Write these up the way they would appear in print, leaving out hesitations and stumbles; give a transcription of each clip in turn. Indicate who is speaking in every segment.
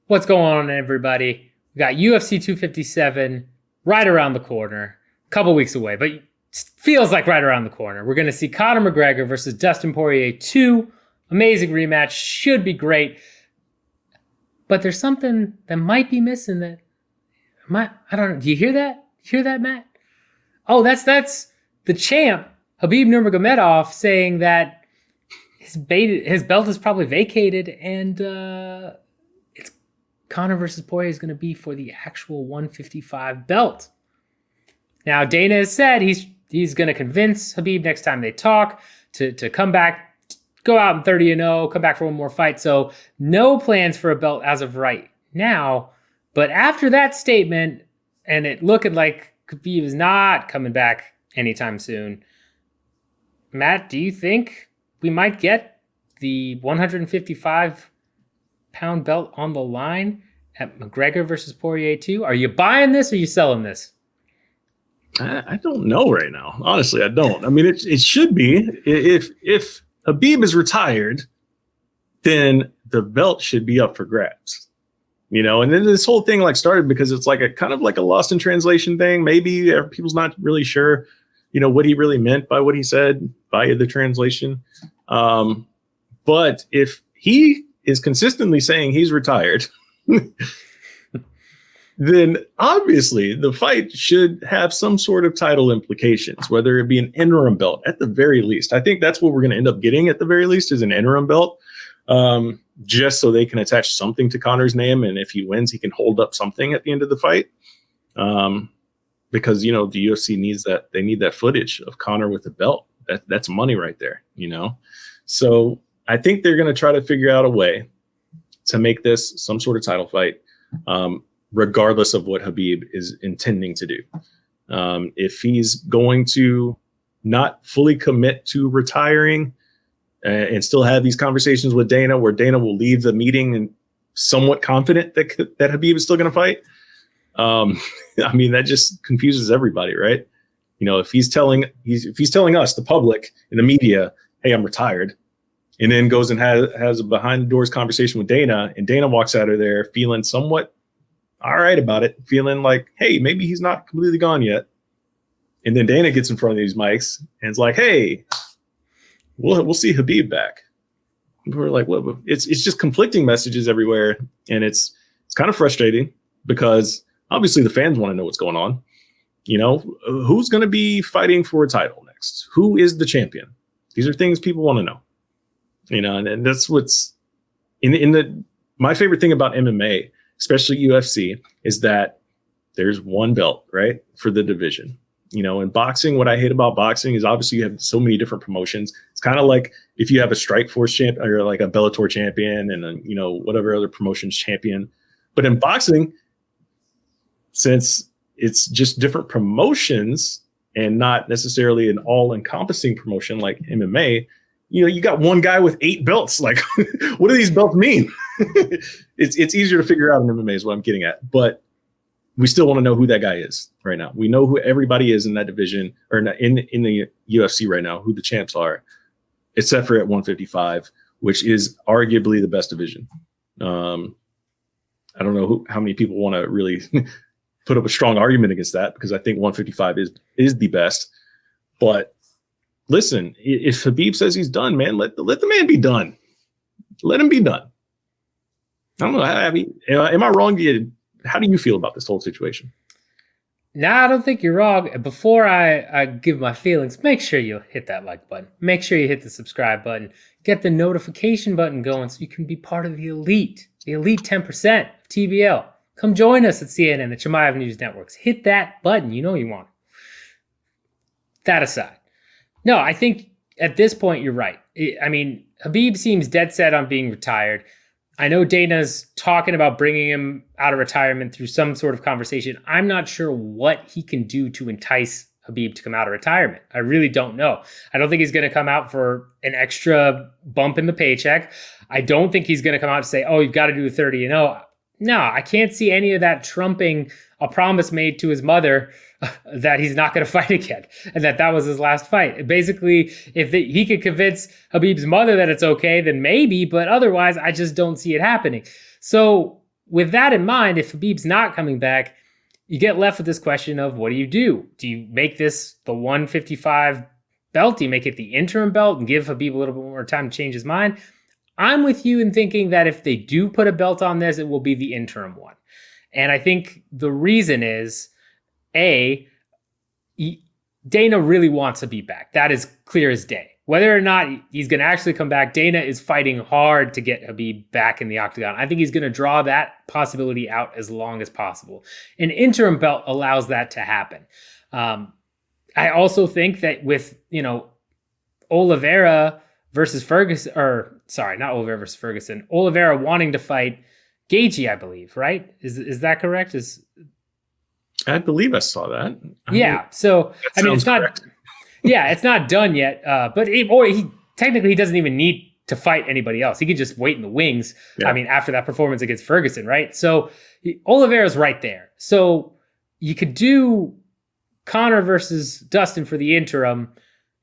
Speaker 1: What's going on, everybody? We got UFC 257 right around the corner, a couple weeks away, but feels like right around the corner. We're going to see Conor McGregor versus Dustin Poirier 2. Amazing rematch, should be great. But there's something that might be missing that I don't know. Do you hear that? Hear that, Matt? Oh, that's the champ, Khabib Nurmagomedov, saying that his belt is probably vacated, and it's Conor versus Poirier is going to be for the actual 155 belt. Now, Dana has said he's going to convince Khabib next time they talk to come back, go out in 30-0, come back for one more fight. So no plans for a belt as of right now. But after that statement, and it looking like Khabib is not coming back anytime soon, Matt, do you think we might get the 155-pound belt on the line at McGregor versus Poirier 2? Are you buying this or are you selling this?
Speaker 2: I don't know right now. Honestly, I don't. I mean, it should be. If Khabib is retired, then the belt should be up for grabs. You know, and then this whole thing started because it's like a kind of like a lost in translation thing. Maybe people's not really sure, what he really meant by what he said via the translation. But if he is consistently saying he's retired, then obviously the fight should have some sort of title implications, whether it be an interim belt at the very least. I think that's what we're going to end up getting at the very least is an interim belt, just so they can attach something to Conor's name. And if he wins, he can hold up something at the end of the fight. Because, the UFC needs that. They need that footage of Conor with the belt. That's money right there, So I think they're going to try to figure out a way to make this some sort of title fight, regardless of what Khabib is intending to do. If he's going to not fully commit to retiring and still have these conversations with Dana, where Dana will leave the meeting and somewhat confident that Khabib is still going to fight. I mean, that just confuses everybody, right? If he's telling us, the public, in the media, hey, I'm retired, and then goes and has a behind the doors conversation with Dana, and Dana walks out of there feeling somewhat all right about it, feeling like, hey, maybe he's not completely gone yet. And then Dana gets in front of these mics and it's like, hey, we'll see Khabib back. We're like, what? It's just conflicting messages everywhere, and it's kind of frustrating because obviously the fans want to know what's going on. Who's going to be fighting for a title next? Who is the champion? These are things people want to know. And that's what's my favorite thing about MMA, especially UFC, is that there's one belt, right, for the division. In boxing, what I hate about boxing is obviously you have so many different promotions. It's kind of like if you have a Strikeforce champion or like a Bellator champion and then, whatever other promotions champion. But in boxing, since it's just different promotions and not necessarily an all-encompassing promotion like MMA, you got one guy with 8 belts. Like, what do these belts mean? It's easier to figure out in MMA is what I'm getting at. But we still want to know who that guy is right now. We know who everybody is in that division or in the UFC right now, who the champs are, except for at 155, which is arguably the best division. I don't know how many people want to really put up a strong argument against that, because I think 155 is the best. But listen, if Khabib says he's done, man, let the man be done. Let him be done. I don't know. Am I wrong? How do you feel about this whole situation?
Speaker 1: Nah, I don't think you're wrong. Before I give my feelings, make sure you hit that like button. Make sure you hit the subscribe button. Get the notification button going so you can be part of the elite 10% of TBL. Come join us at CNN, the Chimaev News Networks. Hit that button. You know you want it. That aside. No, I think at this point you're right. I mean, Khabib seems dead set on being retired. I know Dana's talking about bringing him out of retirement through some sort of conversation. I'm not sure what he can do to entice Khabib to come out of retirement. I really don't know. I don't think he's going to come out for an extra bump in the paycheck. I don't think he's going to come out and say, oh, you've got to do 30-0. No, I can't see any of that trumping a promise made to his mother that he's not going to fight again and that was his last fight. Basically, if he could convince Khabib's mother that it's okay, then maybe, but otherwise, I just don't see it happening. So with that in mind, if Khabib's not coming back, you get left with this question of what do you do? Do you make this the 155 belt? Do you make it the interim belt and give Khabib a little bit more time to change his mind? I'm with you in thinking that if they do put a belt on this, it will be the interim one. And I think the reason is, A, Dana really wants Khabib back. That is clear as day. Whether or not he's going to actually come back, Dana is fighting hard to get Khabib back in the octagon. I think he's going to draw that possibility out as long as possible. An interim belt allows that to happen. I also think that with, Oliveira versus Ferguson, or sorry, not Oliveira versus Ferguson, Oliveira wanting to fight Gaethje, I believe, right? Is that correct?
Speaker 2: I believe I saw that.
Speaker 1: Yeah. So, it's not... correct. Yeah, it's not done yet, but he technically doesn't even need to fight anybody else. He could just wait in the wings. Yeah. After that performance against Ferguson, right? So Oliveira's right there. So you could do Conor versus Dustin for the interim,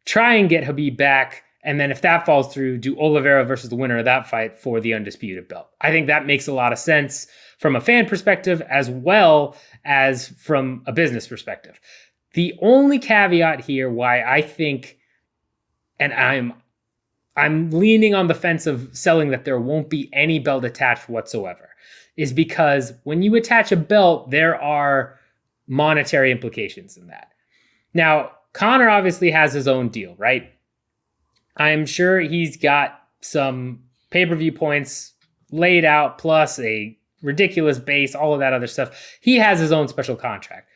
Speaker 1: try and get Khabib back, and then if that falls through, do Oliveira versus the winner of that fight for the undisputed belt. I think that makes a lot of sense from a fan perspective as well as from a business perspective. The only caveat here why I think, and I'm leaning on the fence of selling that there won't be any belt attached whatsoever, is because when you attach a belt, there are monetary implications in that. Now, Conor obviously has his own deal, right? I'm sure he's got some pay-per-view points laid out, plus a ridiculous base, all of that other stuff. He has his own special contract.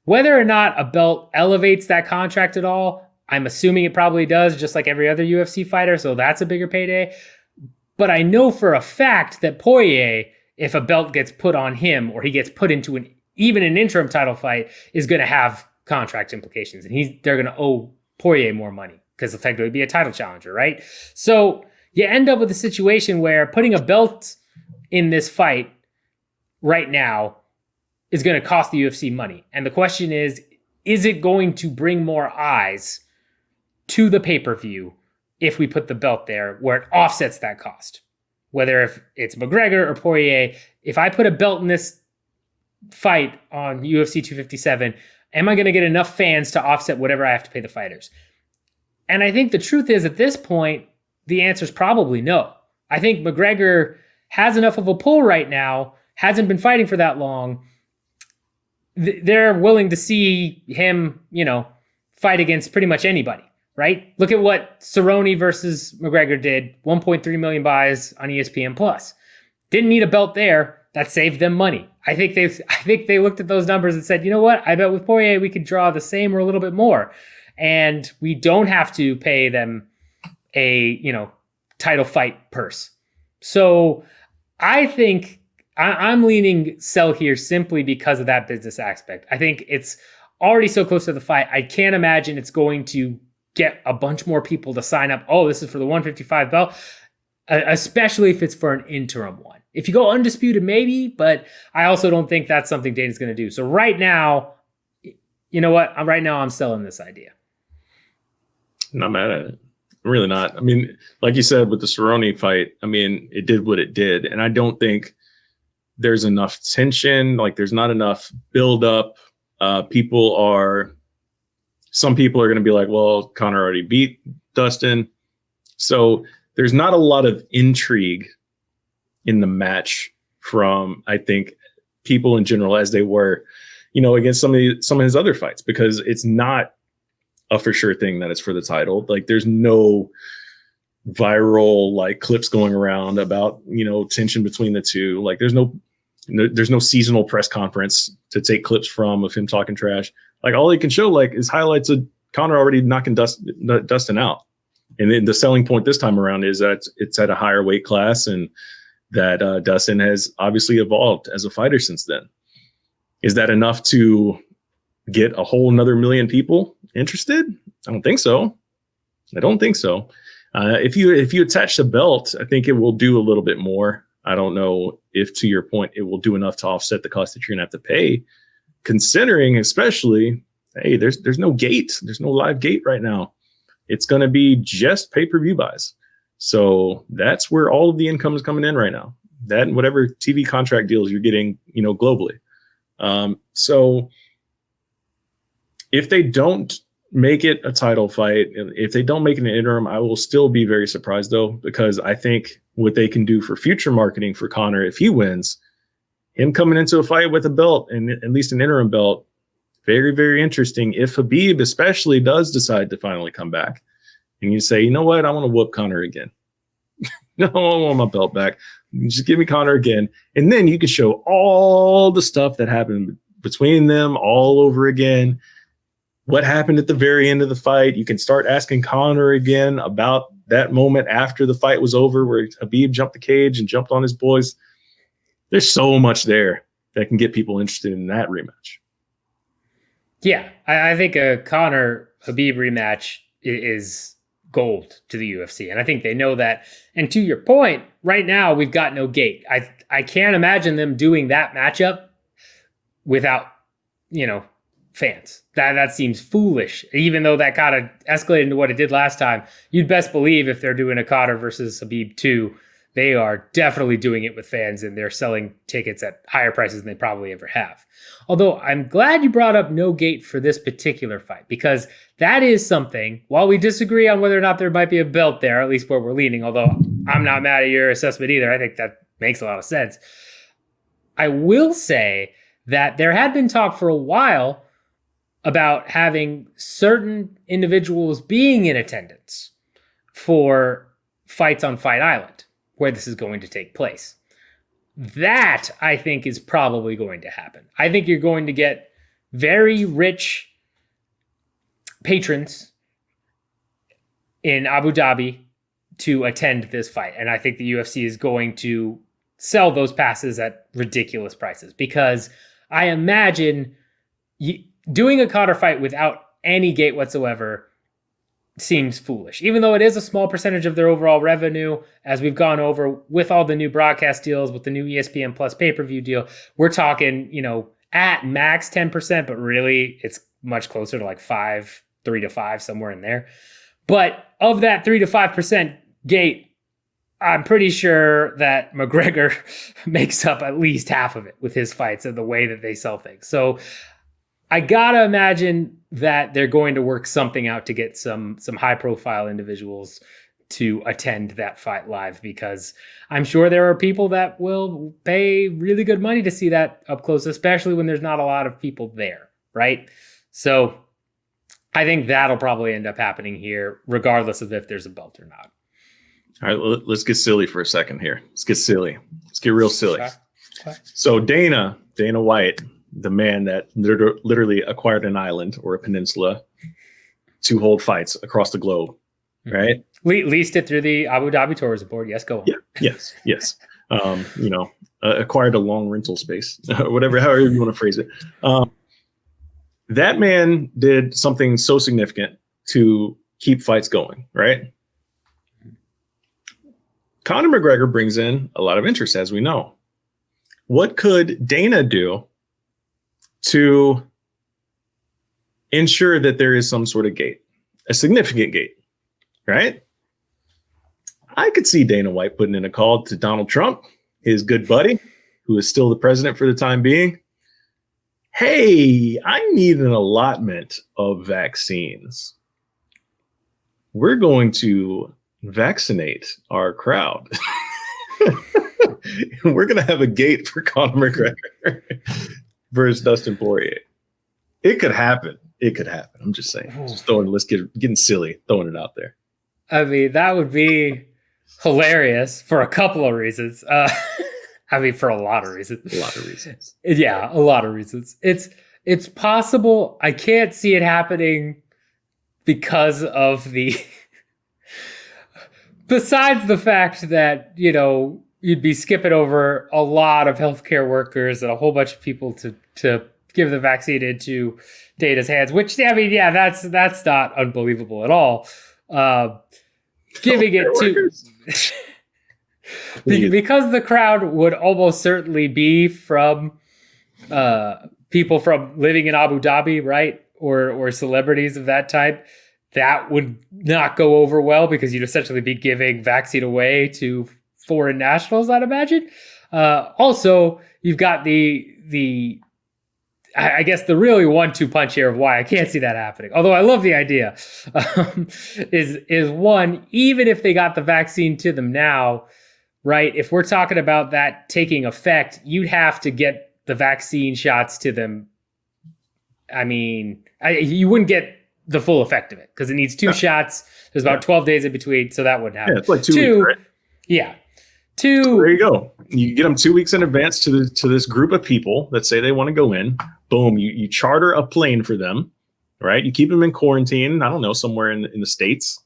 Speaker 1: Whether or not a belt elevates that contract at all, I'm assuming it probably does, just like every other UFC fighter, so that's a bigger payday. But I know for a fact that Poirier, if a belt gets put on him or he gets put into even an interim title fight, is going to have contract implications. And they're going to owe Poirier more money because he'll technically be a title challenger, right? So you end up with a situation where putting a belt in this fight right now is going to cost the UFC money. And the question is it going to bring more eyes to the pay-per-view if we put the belt there where it offsets that cost? Whether if it's McGregor or Poirier, if I put a belt in this fight on UFC 257, am I going to get enough fans to offset whatever I have to pay the fighters? And I think the truth is at this point, the answer is probably no. I think McGregor has enough of a pull right now, hasn't been fighting for that long. They're willing to see him, fight against pretty much anybody, right? Look at what Cerrone versus McGregor did, 1.3 million buys on ESPN Plus. Didn't need a belt there. That saved them money. I think they looked at those numbers and said, you know what? I bet with Poirier we could draw the same or a little bit more, and we don't have to pay them a title fight purse. So I think I'm leaning sell here simply because of that business aspect. I think it's already so close to the fight. I can't imagine it's going to get a bunch more people to sign up. Oh, this is for the 155 belt, especially if it's for an interim one. If you go undisputed, maybe, but I also don't think that's something Dana's going to do. So right now, you know what? Right now I'm selling this idea.
Speaker 2: I'm not mad at it. I'm really not. Like you said, with the Cerrone fight, it did what it did. And I don't think there's enough tension. Like there's not enough buildup. Some people are going to be like, well, Conor already beat Dustin. So there's not a lot of intrigue in the match from, I think, people in general as they were, against some of his other fights, because it's not a for sure thing that it's for the title. Like there's no viral clips going around about, tension between the two. Like there's no seasonal press conference to take clips from of him talking trash. Like all he can show is highlights of Conor already knocking Dustin out. And then the selling point this time around is that it's at a higher weight class and that Dustin has obviously evolved as a fighter since then. Is that enough to get a whole another million people interested? I don't think so. If you attach the belt, I think it will do a little bit more. I don't know if, to your point, it will do enough to offset the cost that you're going to have to pay, considering especially, hey, there's no gate. There's no live gate right now. It's going to be just pay-per-view buys. So that's where all of the income is coming in right now. that and whatever TV contract deals you're getting, globally. So if they don't make it a title fight, if they don't make it an interim, I will still be very surprised though, because I think what they can do for future marketing for Conor, if he wins, him coming into a fight with a belt and at least an interim belt, very, very interesting. If Khabib especially does decide to finally come back and you say, you know what, I want to whoop Conor again. No, I want my belt back. Just give me Conor again. And then you can show all the stuff that happened between them all over again. What happened at the very end of the fight? You can start asking Conor again about that moment after the fight was over where Khabib jumped the cage and jumped on his boys. There's so much there that can get people interested in that rematch.
Speaker 1: Yeah, I think a Conor Khabib rematch is gold to the UFC. And I think they know that. And to your point, right now we've got no gate. I can't imagine them doing that matchup without, fans. That seems foolish. Even though that kind of escalated into what it did last time, you'd best believe if they're doing a Conor versus Khabib 2, they are definitely doing it with fans and they're selling tickets at higher prices than they probably ever have. Although I'm glad you brought up no gate for this particular fight, because that is something, while we disagree on whether or not there might be a belt there, at least where we're leaning, although I'm not mad at your assessment either. I think that makes a lot of sense. I will say that there had been talk for a while about having certain individuals being in attendance for fights on Fight Island, where this is going to take place. That, I think, is probably going to happen. I think you're going to get very rich patrons in Abu Dhabi to attend this fight. And I think the UFC is going to sell those passes at ridiculous prices, because I imagine doing a Conor fight without any gate whatsoever seems foolish, even though it is a small percentage of their overall revenue. As we've gone over with all the new broadcast deals, with the new ESPN Plus pay-per-view deal, we're talking, at max 10%, but really it's much closer to like 3 to 5, somewhere in there. But of that 3 to 5% gate, I'm pretty sure that McGregor makes up at least half of it with his fights and the way that they sell things. So I gotta imagine that they're going to work something out to get some high profile individuals to attend that fight live, because I'm sure there are people that will pay really good money to see that up close, especially when there's not a lot of people there, right? So I think that'll probably end up happening here, regardless of if there's a belt or not.
Speaker 2: All right, let's get silly for a second here. Let's get silly. Let's get real silly.
Speaker 1: Okay.
Speaker 2: So Dana White, the man that literally acquired an island or a peninsula to hold fights across the globe, right?
Speaker 1: Leased it through the Abu Dhabi Tourism Board. Yes, go on.
Speaker 2: Yeah, yes. Acquired a long rental space, whatever, however you want to phrase it. That man did something so significant to keep fights going, right? Conor McGregor brings in a lot of interest, as we know. What could Dana do to ensure that there is some sort of gate, a significant gate, right? I could see Dana White putting in a call to Donald Trump, his good buddy, who is still the president for the time being. Hey, I need an allotment of vaccines. We're going to vaccinate our crowd. We're going to have a gate for Conor McGregor versus Dustin Poirier. It could happen. I'm just saying. Just getting silly, throwing it out there.
Speaker 1: I mean, that would be hilarious for a couple of reasons. For a lot of reasons. Yeah, a lot of reasons. It's possible. I can't see it happening because of the besides the fact that, you'd be skipping over a lot of healthcare workers and a whole bunch of people to give the vaccine into Dana's hands, which, that's not unbelievable at all. Giving it to because the crowd would almost certainly be from people from living in Abu Dhabi, right? Or celebrities of that type. That would not go over well, because you'd essentially be giving vaccine away to foreign nationals, I'd imagine. Also, you've got I guess the really 1-2 punch here of why I can't see that happening. Although I love the idea, is one, even if they got the vaccine to them now, right? If we're talking about that taking effect, you'd have to get the vaccine shots to them. I mean, you wouldn't get the full effect of it because it needs 2 shots. There's about 12 days in between, so that wouldn't happen.
Speaker 2: Yeah, it's like 2 weeks, right?
Speaker 1: Yeah. 2.
Speaker 2: So there you go. You get them 2 weeks in advance to this group of people that say they want to go in. Boom, you charter a plane for them, right? You keep them in quarantine, I don't know, somewhere in the States.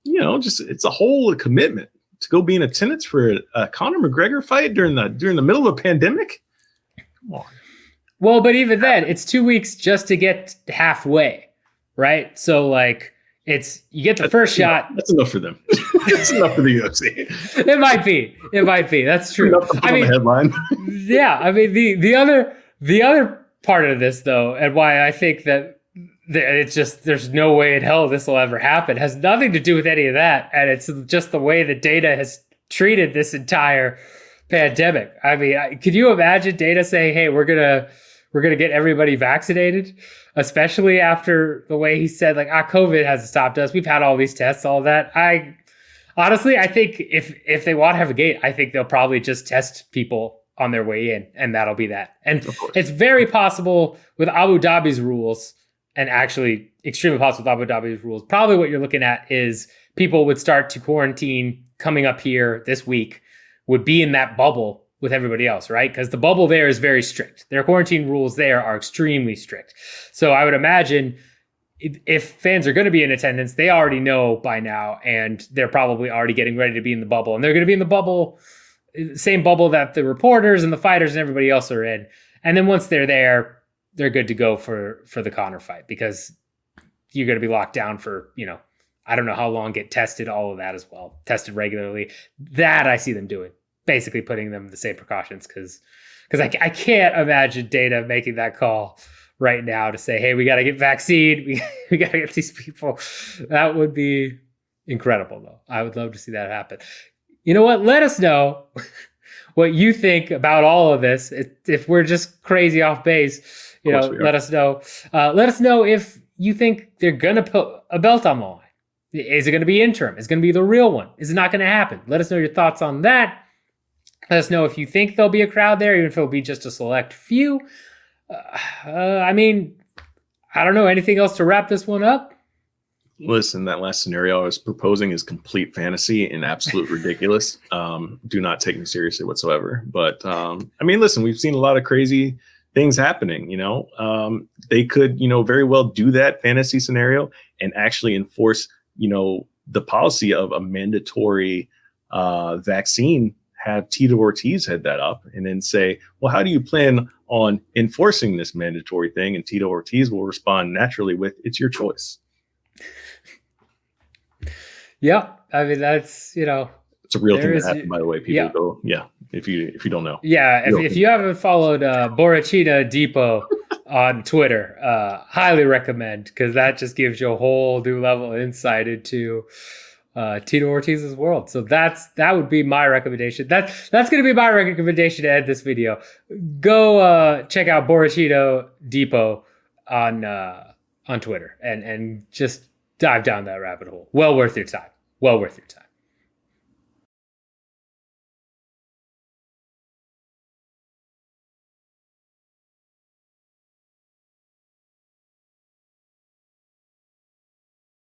Speaker 2: You know, just it's a whole commitment to go be in attendance for a Conor McGregor fight during the middle of a pandemic. Come on.
Speaker 1: Well, but even then, it's 2 weeks just to get halfway, right? So like you get the first shot.
Speaker 2: That's enough for them. That's enough for the UFC.
Speaker 1: It might be. That's true.
Speaker 2: I mean, headline.
Speaker 1: Yeah. I mean, the other part of this though, and why I think that it's just, there's no way in hell this will ever happen, has nothing to do with any of that. And it's just the way the data has treated this entire pandemic. I mean, could you imagine data saying, hey, we're going to get everybody vaccinated, especially after the way he said, like, COVID hasn't stopped us. We've had all these tests, all that. Honestly, I think if they want to have a gate, I think they'll probably just test people on their way in, and that'll be that. And it's very possible with Abu Dhabi's rules, and actually extremely possible with Abu Dhabi's rules, probably what you're looking at is people would start to quarantine coming up here this week, would be in that bubble with everybody else, right? Because the bubble there is very strict. Their quarantine rules there are extremely strict. So I would imagine if fans are going to be in attendance, they already know by now, and they're probably already getting ready to be in the bubble. And they're going to be in the bubble, same bubble that the reporters and the fighters and everybody else are in. And then once they're there, they're good to go for the Conor fight, because you're going to be locked down for, I don't know how long, get tested, all of that as well, tested regularly. That I see them doing, basically putting them the same precautions, because I can't imagine Dana making that call right now to say, hey, we got to get vaccine. We got to get these people. That would be incredible, though. I would love to see that happen. You know what? Let us know what you think about all of this. If we're just crazy off base, let us know. Let us know if you think they're going to put a belt on the line. Is it going to be interim? Is it going to be the real one? Is it not going to happen? Let us know your thoughts on that. Let us know if you think there'll be a crowd there, even if it'll be just a select few. I mean, I don't know. Anything else to wrap this one up?
Speaker 2: Listen, that last scenario I was proposing is complete fantasy and absolute ridiculous. Do not take me seriously whatsoever. But I mean, listen, we've seen a lot of crazy things happening. They could, very well do that fantasy scenario and actually enforce, the policy of a mandatory vaccine. Have Tito Ortiz head that up and then say, well, how do you plan on enforcing this mandatory thing? And Tito Ortiz will respond naturally with, it's your choice.
Speaker 1: Yeah. I mean, that's,
Speaker 2: it's a real thing that happened, by the way. People go, if you don't know.
Speaker 1: Yeah. If you haven't followed Borrachina Depot on Twitter, highly recommend, because that just gives you a whole new level of insight into Tito Ortiz's world. So that would be my recommendation. That's going to be my recommendation to end this video. Go check out Borrachino Depot on Twitter and just dive down that rabbit hole. Well worth your time.